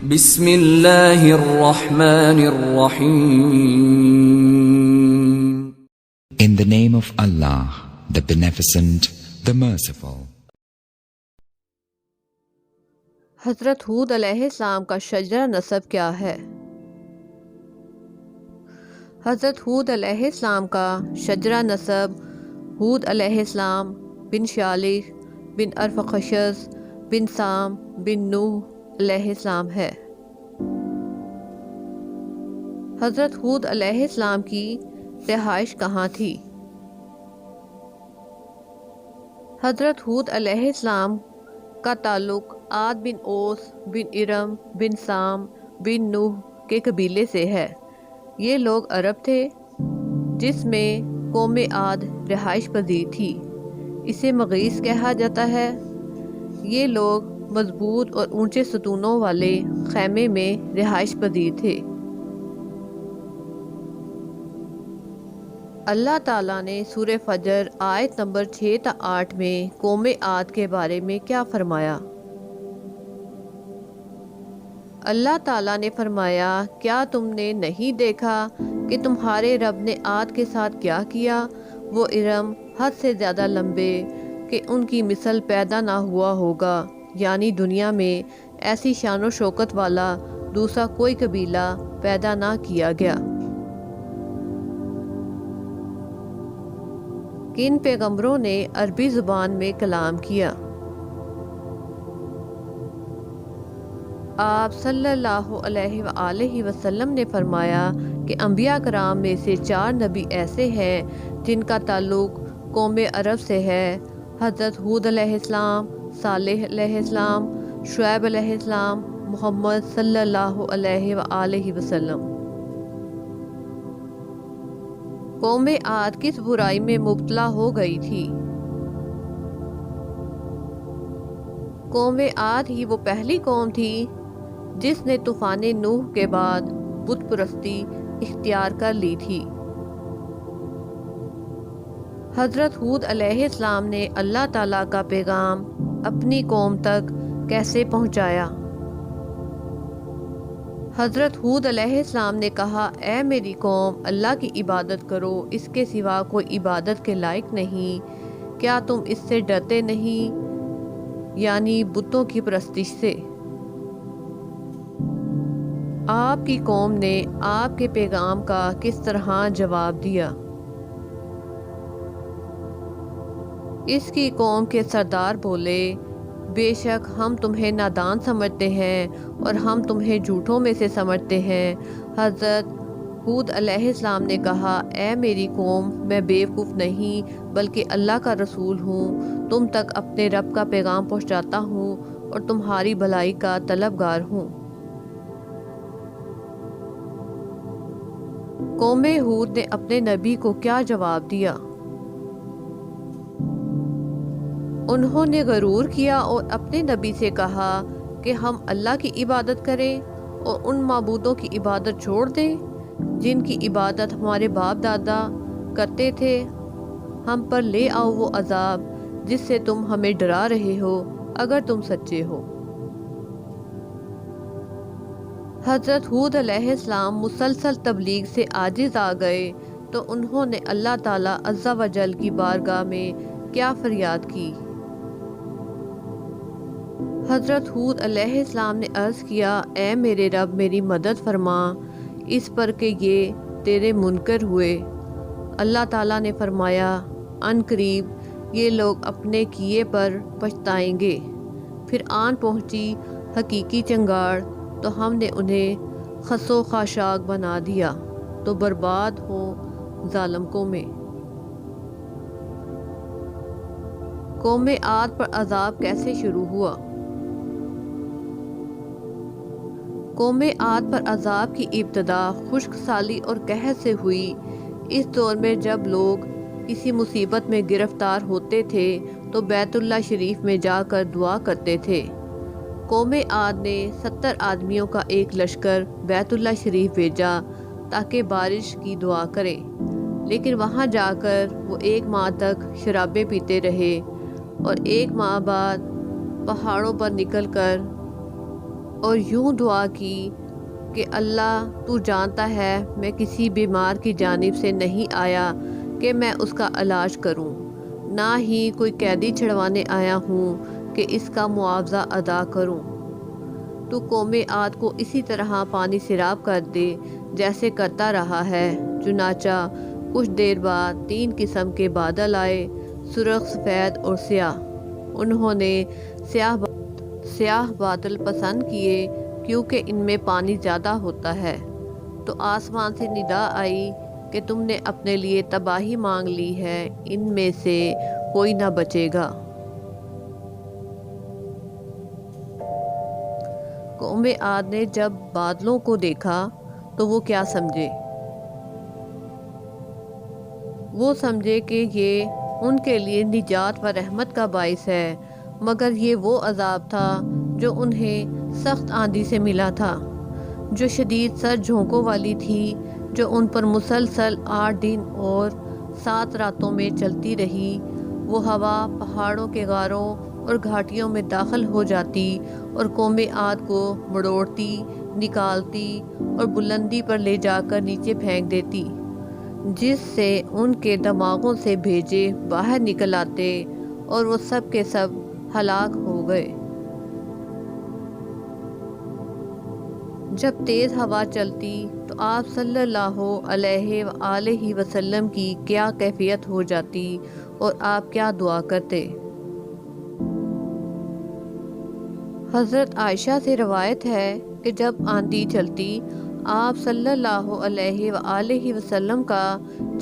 بسم اللہ الرحمن الرحیم. In the name of Allah, the Beneficent, the Merciful. حضرت ہود علیہ السلام کا شجرہ نسب کیا ہے؟ حضرت ہود علیہ السلام کا شجرہ نسب ہود علیہ السلام بن شالح بن ارفخشد بن سام بن نوح علیہ السلام ہے۔ حضرت ہود علیہ السلام کی رہائش کہاں تھی؟ حضرت ہود علیہ السلام کا تعلق عاد بن اوس بن ارم بن سام بن نوح کے قبیلے سے ہے۔ یہ لوگ عرب تھے جس میں قوم عاد رہائش پذیر تھی۔ اسے مغیث کہا جاتا ہے۔ یہ لوگ مضبوط اور اونچے ستونوں والے خیمے میں رہائش پذیر تھے۔ اللہ تعالیٰ نے سورہ فجر آیت نمبر 6 تا 8 میں قوم عاد کے بارے میں کیا فرمایا؟ اللہ تعالیٰ نے فرمایا، کیا تم نے نہیں دیکھا کہ تمہارے رب نے عاد کے ساتھ کیا کیا؟ وہ ارم حد سے زیادہ لمبے کہ ان کی مثل پیدا نہ ہوا ہوگا، یعنی دنیا میں ایسی شان و شوکت والا دوسرا کوئی قبیلہ پیدا نہ کیا گیا۔ کن پیغمبروں نے عربی زبان میں کلام کیا؟ آپ صلی اللہ علیہ وآلہ وسلم نے فرمایا کہ انبیاء کرام میں سے 4 نبی ایسے ہیں جن کا تعلق قوم عرب سے ہے: حضرت ہود علیہ السلام، صالح علیہ السلام، شعیب علیہ السلام، محمد صلی اللہ علیہ وآلہ وسلم۔ قوم عاد کس برائی میں مبتلا ہو گئی تھی؟ قوم عاد ہی وہ پہلی قوم تھی جس نے طوفان نوح کے بعد بت پرستی اختیار کر لی تھی۔ حضرت ہود علیہ السلام نے اللہ تعالیٰ کا پیغام اپنی قوم تک کیسے پہنچایا؟ حضرت ہود علیہ السلام نے کہا، اے میری قوم، اللہ کی عبادت کرو، اس کے سوا کوئی عبادت کے لائق نہیں۔ کیا تم اس سے ڈرتے نہیں؟ یعنی بتوں کی پرستش سے۔ آپ کی قوم نے آپ کے پیغام کا کس طرح جواب دیا؟ اس کی قوم کے سردار بولے، بے شک ہم تمہیں نادان سمجھتے ہیں اور ہم تمہیں جھوٹوں میں سے سمجھتے ہیں۔ حضرت ہود علیہ السلام نے کہا، اے میری قوم، میں بیوقوف نہیں بلکہ اللہ کا رسول ہوں، تم تک اپنے رب کا پیغام پہنچاتا ہوں اور تمہاری بھلائی کا طلبگار ہوں۔ قوم ہود نے اپنے نبی کو کیا جواب دیا؟ انہوں نے غرور کیا اور اپنے نبی سے کہا کہ ہم اللہ کی عبادت کریں اور ان معبودوں کی عبادت چھوڑ دیں جن کی عبادت ہمارے باپ دادا کرتے تھے۔ ہم پر لے آؤ وہ عذاب جس سے تم ہمیں ڈرا رہے ہو، اگر تم سچے ہو۔ حضرت ہود علیہ السلام مسلسل تبلیغ سے عاجز آ گئے تو انہوں نے اللہ تعالیٰ عز و جل کی بارگاہ میں کیا فریاد کی؟ حضرت ہود علیہ السلام نے عرض کیا، اے میرے رب، میری مدد فرما اس پر کہ یہ تیرے منکر ہوئے۔ اللہ تعالیٰ نے فرمایا، ان قریب یہ لوگ اپنے کیے پر پچھتائیں گے۔ پھر آن پہنچی حقیقی چنگاڑ تو ہم نے انہیں خس و خاشاک بنا دیا، تو برباد ہوں ظالم قومیں۔ قوم عاد پر عذاب کیسے شروع ہوا؟ قوم عاد پر عذاب کی ابتدا خشک سالی اور قحط سے ہوئی۔ اس دور میں جب لوگ کسی مصیبت میں گرفتار ہوتے تھے تو بیت اللہ شریف میں جا کر دعا کرتے تھے۔ قوم عاد نے 70 آدمیوں کا ایک لشکر بیت اللہ شریف بھیجا تاکہ بارش کی دعا کرے، لیکن وہاں جا کر وہ 1 ماہ تک شرابیں پیتے رہے اور 1 ماہ بعد پہاڑوں پر نکل کر اور یوں دعا کی کہ اللہ تو جانتا ہے میں کسی بیمار کی جانب سے نہیں آیا کہ میں اس کا علاج کروں، نہ ہی کوئی قیدی چھڑوانے آیا ہوں کہ اس کا معاوضہ ادا کروں۔ تو قوم عاد کو اسی طرح پانی سیراب کر دے جیسے کرتا رہا ہے۔ چنانچہ کچھ دیر بعد 3 قسم کے بادل آئے، سرخ، سفید اور سیاہ۔ انہوں نے سیاہ بادل پسند کیے کیونکہ ان میں پانی زیادہ ہوتا ہے۔ تو آسمان سے ندا آئی کہ تم نے اپنے لیے تباہی مانگ لی ہے، ان میں سے کوئی نہ بچے گا۔ قوم عاد نے جب بادلوں کو دیکھا تو وہ کیا سمجھے؟ وہ سمجھے کہ یہ ان کے لیے نجات و رحمت کا باعث ہے، مگر یہ وہ عذاب تھا جو انہیں سخت آندھی سے ملا تھا، جو شدید سر جھونکوں والی تھی، جو ان پر مسلسل 8 دن اور 7 راتوں میں چلتی رہی۔ وہ ہوا پہاڑوں کے غاروں اور گھاٹیوں میں داخل ہو جاتی اور قوم عاد کو مڑوڑتی، نکالتی اور بلندی پر لے جا کر نیچے پھینک دیتی، جس سے ان کے دماغوں سے بھیجے باہر نکل آتے اور وہ سب کے سب ہلاک ہو گئے۔ جب تیز ہوا چلتی تو آپ صلی اللہ علیہ وآلہ وسلم کی کیا کیفیت ہو جاتی اور آپ کیا دعا کرتے؟ حضرت عائشہ سے روایت ہے کہ جب آندھی چلتی آپ صلی اللہ علیہ وآلہ وسلم کا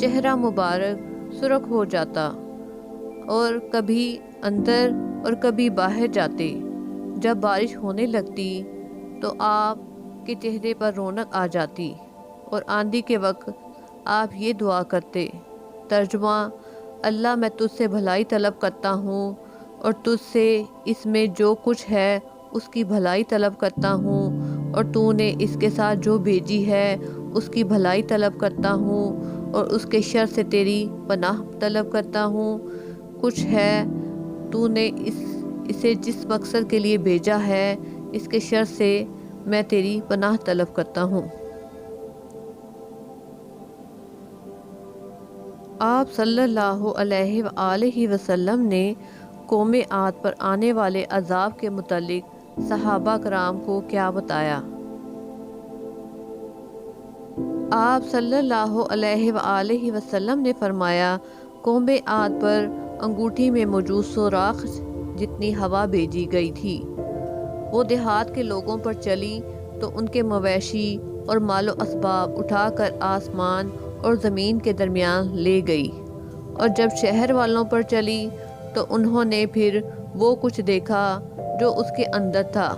چہرہ مبارک سرخ ہو جاتا اور کبھی اندر اور کبھی باہر جاتے۔ جب بارش ہونے لگتی تو آپ کے چہرے پر رونق آ جاتی اور آندھی کے وقت آپ یہ دعا کرتے، ترجمہ: اللہ میں تجھ سے بھلائی طلب کرتا ہوں اور تجھ سے اس میں جو کچھ ہے اس کی بھلائی طلب کرتا ہوں، اور تو نے اس کے ساتھ جو بھیجی ہے اس کی بھلائی طلب کرتا ہوں، اور اس کے شر سے تیری پناہ طلب کرتا ہوں۔ کچھ ہے تو نے اسے جس مقصد کے لیے بھیجا ہے اس کے شر سے میں تیری پناہ طلب کرتا ہوں۔ آپ صلی اللہ علیہ وآلہ وسلم نے قوم عاد پر آنے والے عذاب کے متعلق صحابہ کرام کو کیا بتایا؟ آپ صلی اللہ علیہ وآلہ وسلم نے فرمایا، قوم عاد پر انگوٹھی میں موجود سوراخ جتنی ہوا بھیجی گئی تھی، وہ دیہات کے لوگوں پر چلی تو ان کے مویشی اور مال و اسباب اٹھا کر آسمان اور زمین کے درمیان لے گئی، اور جب شہر والوں پر چلی تو انہوں نے پھر وہ کچھ دیکھا جو اس کے اندر تھا،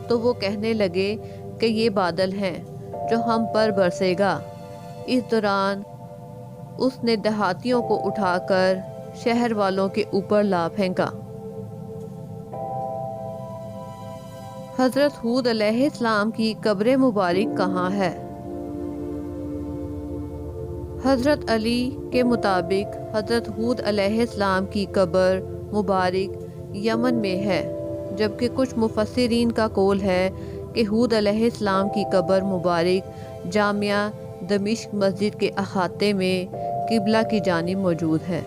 تو وہ کہنے لگے کہ یہ بادل ہیں جو ہم پر برسے گا۔ اس دوران اس نے دیہاتیوں کو اٹھا کر شہر والوں کے اوپر لا پھینکا۔ حضرت ہود علیہ السلام کی قبر مبارک کہاں ہے؟ حضرت علی کے مطابق حضرت ہود علیہ السلام کی قبر مبارک یمن میں ہے، جبکہ کچھ مفسرین کا قول ہے کہ ہود علیہ السلام کی قبر مبارک جامعہ دمشق مسجد کے احاطے میں قبلہ کی جانب موجود ہے۔